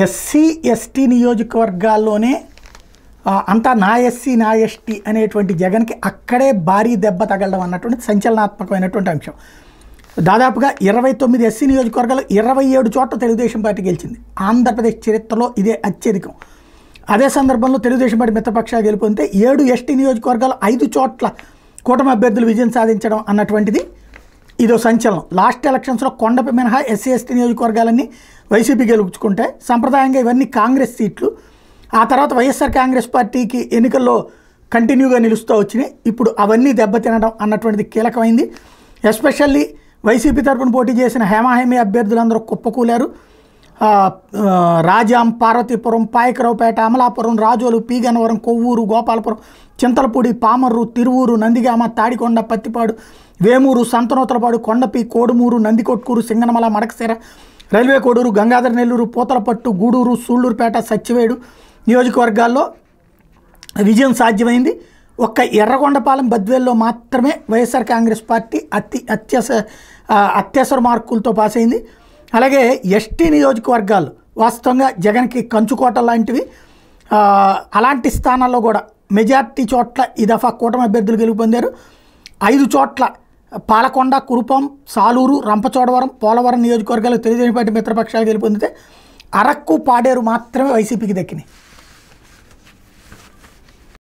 SC ST నియోజకవర్గాల్లోనే అంతా నా SC నా ఎస్టీ అనేటువంటి జగన్కి అక్కడే భారీ దెబ్బ తగలడం అన్నటువంటి సంచలనాత్మకమైనటువంటి అంశం. దాదాపుగా 29 ఎస్సీ నియోజకవర్గాలు 27 చోట్ల తెలుగుదేశం పార్టీ గెలిచింది. ఆంధ్రప్రదేశ్ చరిత్రలో ఇదే అత్యధికం. అదే సందర్భంలో తెలుగుదేశం పార్టీ మిత్రపక్షాలు గెలుపొందితే 7 ఎస్టీ నియోజకవర్గాలు 5 చోట్ల కూటమి అభ్యర్థులు విజయం సాధించడం అన్నటువంటిది ఇదో సంచలనం. లాస్ట్ ఎలక్షన్స్లో కొండపి మినహా ఎస్సీ ఎస్టీ నియోజకవర్గాలన్నీ వైసీపీ గెలుచుకుంటే సంప్రదాయంగా ఇవన్నీ కాంగ్రెస్ సీట్లు. ఆ తర్వాత వైఎస్ఆర్ కాంగ్రెస్ పార్టీకి ఎన్నికల్లో కంటిన్యూగా నిలుస్తూ వచ్చినాయి. ఇప్పుడు అవన్నీ దెబ్బతినడం అన్నటువంటిది కీలకమైంది. ఎస్పెషల్లీ వైసీపీ తరఫున పోటీ చేసిన హేమాహేమి అభ్యర్థులందరూ కుప్పకూలారు. రాజాం, పార్వతీపురం, పాయకరావుపేట, అమలాపురం, రాజోలు, పీగన్నవరం, కొవ్వూరు, గోపాలపురం, చింతలపూడి, పామర్రు, తిరువూరు, నందిగామ, తాడికొండ, పత్తిపాడు, వేమూరు, సంతనూతలపాడు, కొండపి, కోడుమూరు, నందికొట్కూరు, సింగనమల, మడకశిర, రైల్వే కోడూరు, గంగాధర నెల్లూరు, పూతలపట్టు, గూడూరు, సూళ్లూరుపేట, సచ్చివేడు నియోజకవర్గాల్లో విజయం సాధ్యమైంది. ఒక్క ఎర్రగొండపాలెం, బద్వేల్లో మాత్రమే వైఎస్ఆర్ కాంగ్రెస్ పార్టీ అత్యవసర మార్కులతో పాస్ అయింది. అలాగే ఎస్టీ నియోజకవర్గాలు వాస్తవంగా జగన్కి కంచుకోట లాంటివి. అలాంటి స్థానాల్లో కూడా మెజార్టీ చోట్ల ఈ దఫా కూటమి అభ్యర్థులు గెలుపొందారు. 5 చోట్ల పాలకొండ, కురుపాం, సాలూరు, రంపచోడవరం, పోలవరం నియోజకవర్గాలు తెలుగుదేశం పార్టీ మిత్రపక్షాలు గెలుపొందితే అరకు, పాడేరు మాత్రమే వైసీపీకి దక్కినాయి.